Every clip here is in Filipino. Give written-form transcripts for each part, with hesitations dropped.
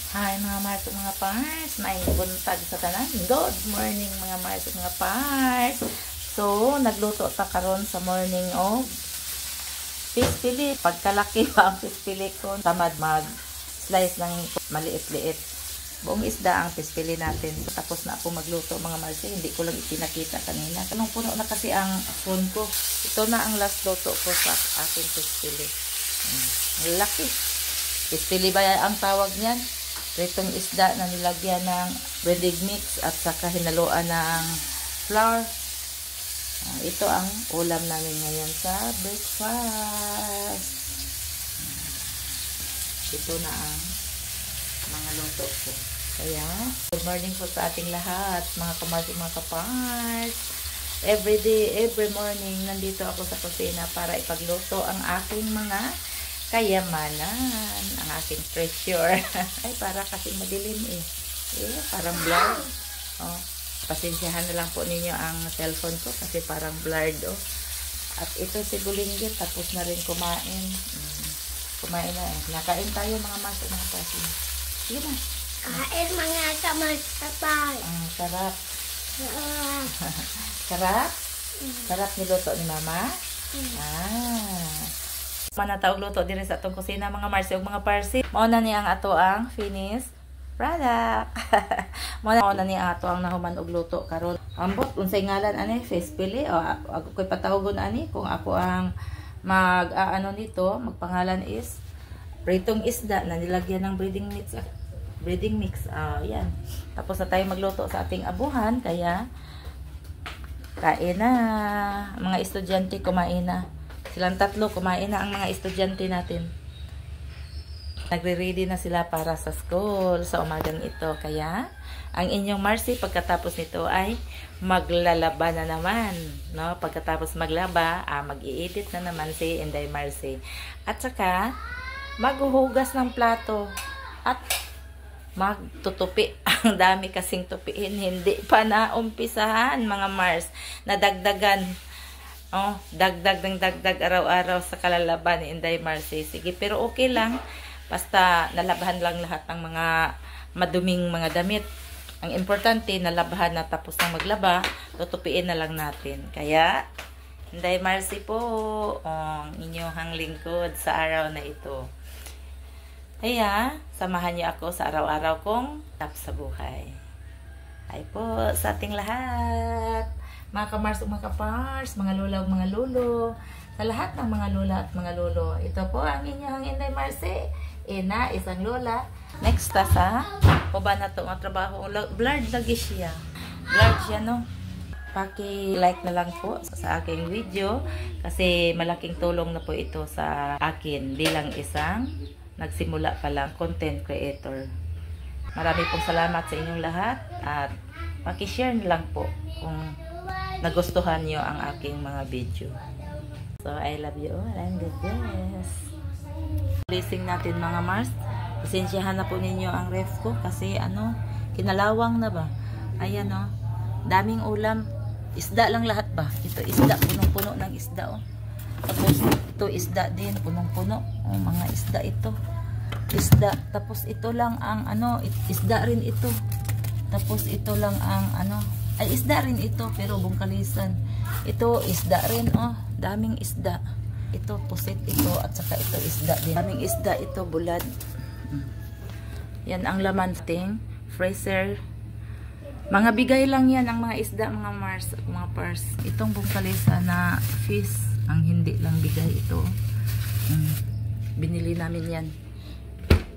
Hi mga Mars at mga Pars, may buntag sa tanan. Good morning mga Mars at mga Pars. So, nagluto ta karon sa morning of fish fillet. Pagkalaki pa ang fish fillet ko, tamad mag-slice ng maliit-liit. Buong isda ang fish fillet natin. So, tapos na ako magluto mga Mars. Hindi ko lang ipinakita kanina. Kanong puno na kasi ang phone ko. Ito na ang last luto ko sa aking fish fillet. Laki. Fish fillet ba ang tawag niyan? Itong isda na nilagyan ng breading mix at saka hinaluan ng flour. Ito ang ulam namin ngayon sa breakfast. Ito na ang mga luto ko. Kaya, good morning po sa ating lahat, mga kamars at mga kapars. Every day, every morning, nandito ako sa kusina para ipagluto ang aking mga kayamanan, ang aking treasure. Ay, para kasi madilim eh. Parang blurred. Oh, pasensyahan na lang po ninyo ang cellphone ko kasi parang blurred. Oh. At ito si Bulinggit, tapos na rin kumain. Kumain na eh. Nakain tayo mga mas at mga kasi. Sige na. Kain mga kamas-kapal. Sarap. Sarap? Sarap niluto ni Mama? Manatawag luto din sa atong kusina mga Mars ug mga Parsi. Mao na ni ang ato ang finished product. Mao na ni ang ato ang nahuman og luto karon. Ambot unsay ngalan ani fish fillet o ako koy patawagon ani kung ako ang mag-aano nito, magpangalan is pritong isda na nilagyan ng breading mix. Yan. Tapos na tayo magluto sa ating abuhan kaya kain na. Mga estudyante kumain na. Silang tatlo, kumain na ang mga estudyante natin. Nagre-ready na sila para sa school sa umagang ito. Kaya, ang inyong Marcy, pagkatapos nito ay maglalaba na naman. No? Pagkatapos maglaba, mag-i-edit na naman si Inday Marcy. At saka, maghuhugas ng plato. At magtutupi. Ang dami kasing tupiin. Hindi pa naumpisahan, mga Mars. Nadagdagan. Dagdag araw-araw sa kalalaban ni Inday Marcy. Sige, pero okay lang. Basta nalabahan lang lahat ng mga maduming mga damit. Ang importante, nalabahan na tapos ng maglaba, tutupiin na lang natin. Kaya, Inday Marcy po, ang inyong lingkod sa araw na ito. Kaya, samahan niyo ako sa araw-araw kong tap sa buhay. Ay po, sa ating lahat. Mga kamars o mga kapars, mga lola o mga lolo, sa lahat ng mga lola at mga lolo. Ito po ang inyong Inday Marcy. Ina, isang lola. Next sa pa na ito ang trabaho. Blurred lagi siya. Blurred siya, no? Paki-like na lang po sa aking video kasi malaking tulong na po ito sa akin bilang isang nagsimula pa lang content creator. Marami pong salamat sa inyong lahat at paki-share na lang po kung nagustuhan nyo ang aking mga video. So, I love you all and God bless. Blessing natin mga Mars. Pasensyahan na po ninyo ang ref ko kasi kinalawang na ba? Ayan daming ulam. Isda lang lahat ba? Ito isda, punong-puno ng isda Tapos ito isda din, punong-puno. Mga isda ito. Isda. Tapos ito lang ang isda rin ito. Tapos ito lang ang ay isda rin ito pero bungkalisan. Ito isda rin daming isda. Ito pusit ito at saka ito isda din. Daming isda ito bulad. Yan ang laman ting freezer. Mga bigay lang yan ang mga isda mga Mars at mga Pars. Itong bungkalisan na fish ang hindi lang bigay ito. Binili namin yan.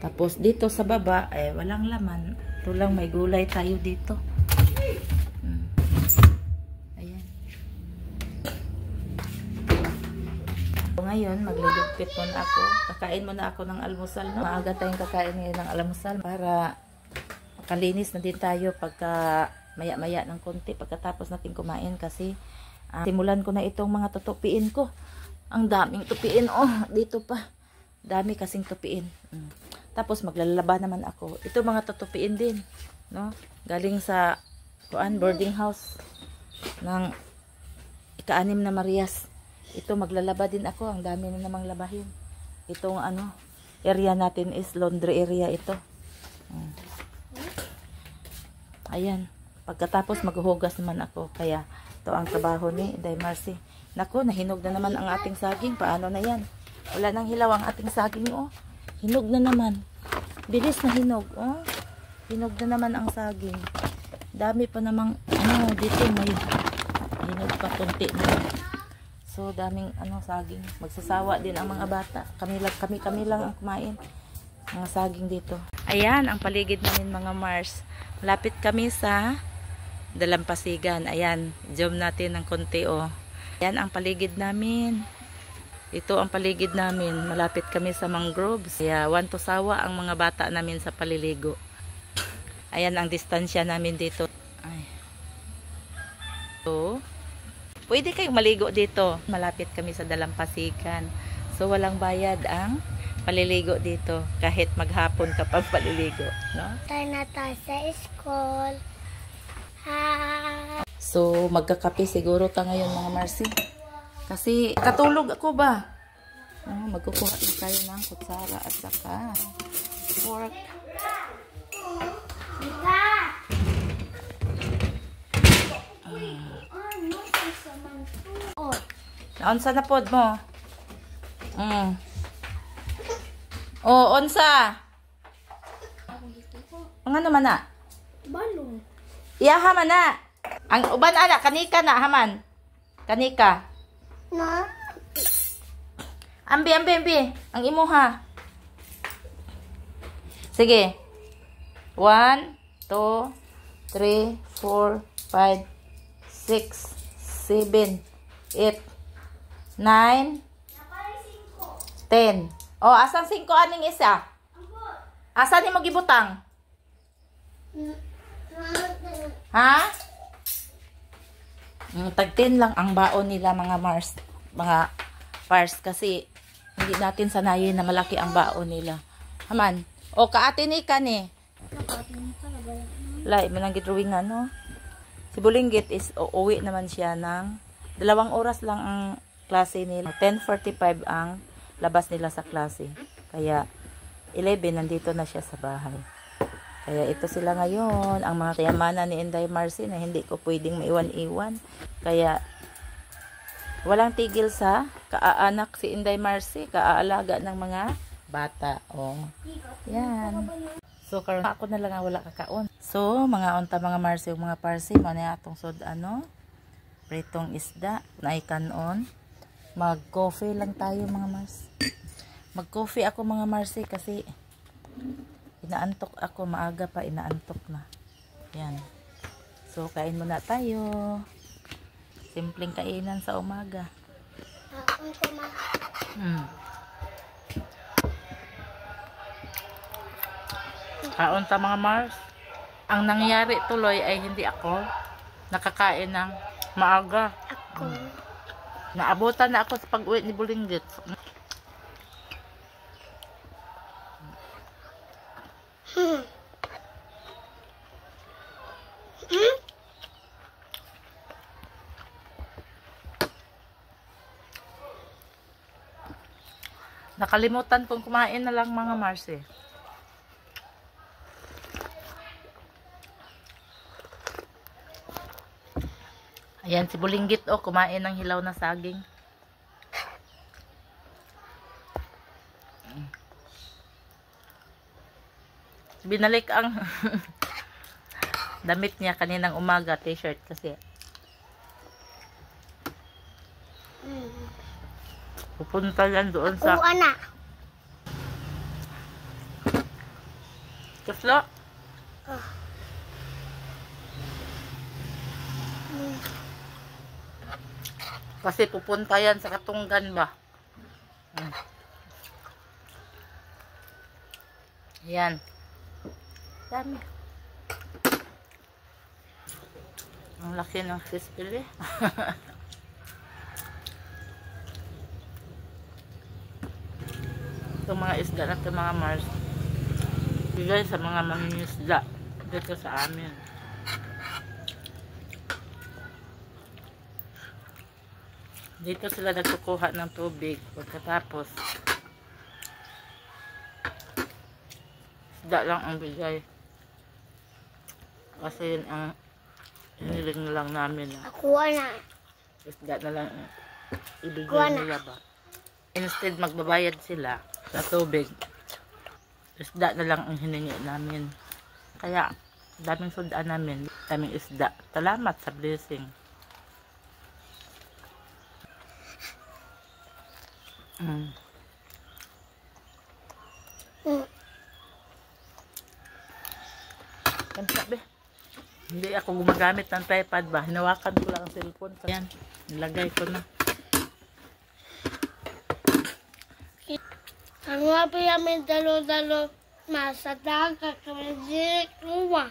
Tapos dito sa baba walang laman. Ito lang may gulay tayo dito. Ngayon, maglulugpit muna ako. Kakain muna ako ng almusal. Maaga tayong kakain ngayon ng almusal para makalinis na din tayo pagka maya-maya ng konti pagkatapos natin kumain kasi simulan ko na itong mga tutupiin ko. Ang daming tupiin. Dito pa. Dami kasing tupiin. Tapos maglalaba naman ako. Ito mga tutupiin din. No? Galing sa boarding house ng ika-6 na Marias. Ito maglalaba din ako. Ang dami na namang labahin. Itong area natin is laundry area ito. Ayan. Pagkatapos maghuhugas naman ako. Kaya ito ang trabaho ni Inday Marcy. Naku, nahinog na naman ang ating saging. Paano na yan? Wala nang hilaw ang ating saging, oh. Hinog na naman. Bilis na hinog, oh. Hinog na naman ang saging. Dami pa namang, dito may hinog pa konti na. So, daming, saging. Magsasawa din ang mga bata. Kami lang ang kumain. Mga saging dito. Ayan, ang paligid namin mga Mars. Malapit kami sa Dalampasigan. Ayan, zoom natin ng konti, oh. Ayan ang paligid namin. Ito ang paligid namin. Malapit kami sa mangroves. Kaya, want to sawa ang mga bata namin sa paliligo. Ayan ang distansya namin dito. Ay. So, pwede kayong maligo dito. Malapit kami sa Dalampasigan. So, walang bayad ang paliligo dito. Kahit maghapon ka pang paliligo. No? Tayo na tayo sa school. So, magkakape siguro ta ngayon mga Marcy. Kasi, katulog ako ba? Magkukuha na tayo ng kutsara at saka fork. Naunsa na pod mo? Unsa? Ang ano man na? Balong. Iyaha man na. Ang uban ana, kanika na haman. Kanika. Na? Ambi. Ang imuha. Sige. 1, 2, 3, 4, 5, 6, 7, 8, 9, 10. Oh, asang 5 aning isa? Asan ni mo gibutang? Ha? Tag 10 lang ang baon nila mga Mars. Mga Pars kasi hindi natin sanayin na malaki ang baon nila. Haman. O kaate ni ka ni. Lai, manang gidrawing no? Si Bulinggit is uuwi naman siya ng 2 oras lang ang klase nila. 10:45 ang labas nila sa klase. Kaya 11 nandito na siya sa bahay. Kaya ito sila ngayon, ang mga kayamanan ni Inday Marcy na hindi ko pwedeng maiwan-iwan. Kaya walang tigil sa kaaanak si Inday Marcy, kaaalaga ng mga bata. Oh. Yan. So, karon ako na lang wala kakaon. So, mga unta mga Marcy, mga Parsi, mana atong sod pritong isda, naikanon. Mag-coffee lang tayo mga Mars. Mag-coffee ako mga Marcy kasi inaantok ako, maaga pa inaantok na. Yan. So, kain muna tayo. Simpleng kainan sa umaga. Kaon ta mga Mars. Ang nangyari tuloy ay hindi ako nakakain ng maaga. Ako. Naabutan na ako sa pag-uwi ni Bulinggit. Nakalimutan kong kumain na lang mga Mars eh. Ayan si Bulinggit kumain ng hilaw na saging. Binalik ang damit niya kaninang umaga, t-shirt kasi. Pupunta yan doon sa Anak. Kaslo? Kasi pupunta yan sa Katunggan ba? Yan. Dami. Ang laki ng fispili. Itong mga isda na ito mga Mars. Bigay sa mga mangingisda dito sa amin. Dito sila nagkukuha ng tubig pagkatapos isda lang ang bigay. Kasi yun ang hiniling na lang namin. Kuha na. Isda na lang ang ibigay Kuha na. nila ba. Instead magbabayad sila sa tubig, isda na lang ang hiningi namin. Kaya daming sundaan namin, daming isda. Salamat sa blessing. Sabi, hindi ako gumagamit ng tripod ba? Hinawakan ko lang ang cellphone. Ayan, nilagay ko na. Ang wabi namin dalo-dalo masa dagat kami di kuha.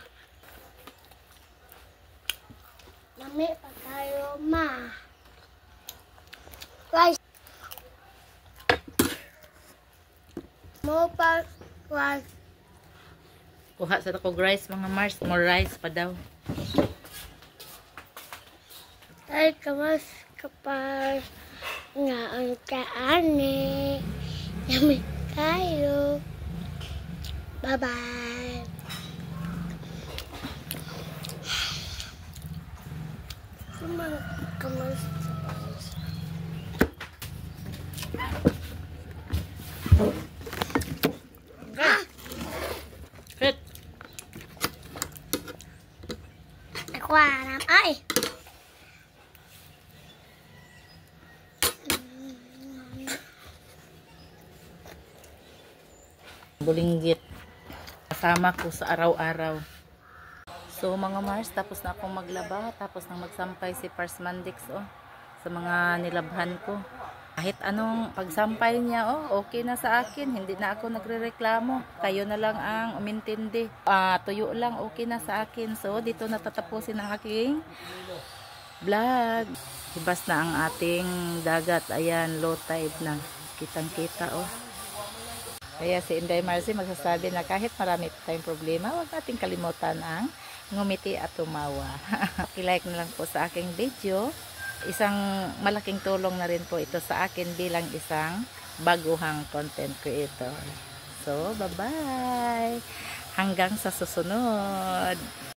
Mami, pa tayo ma. Rice. Mo pa rice. Kuha sa takog rice mga Mars. More rice pa daw. Ay, kamas kapal nga ang kaane. Yummy tayo. Bye-bye. Kamas Fit. Ako alam. Ay! Bulinggit. Kasama ko sa araw-araw. So mga Mars, tapos na akong maglaba. Tapos nang magsampay si Pars Mandix sa mga nilabhan ko. Kahit anong pagsampay niya, okay na sa akin. Hindi na ako nagrereklamo. Kayo na lang ang umintindi. Tuyo lang, okay na sa akin. So dito natatapusin ang aking vlog. Hibas na ang ating dagat. Ayan, low tide na. Kitang-kita Kaya si Inday Marcy magsasabi na kahit marami tayong problema, huwag nating kalimutan ang ngumiti at tumawa. Like na lang po sa aking video. Isang malaking tulong na rin po ito sa akin bilang isang baguhang content creator. So, bye-bye! Hanggang sa susunod!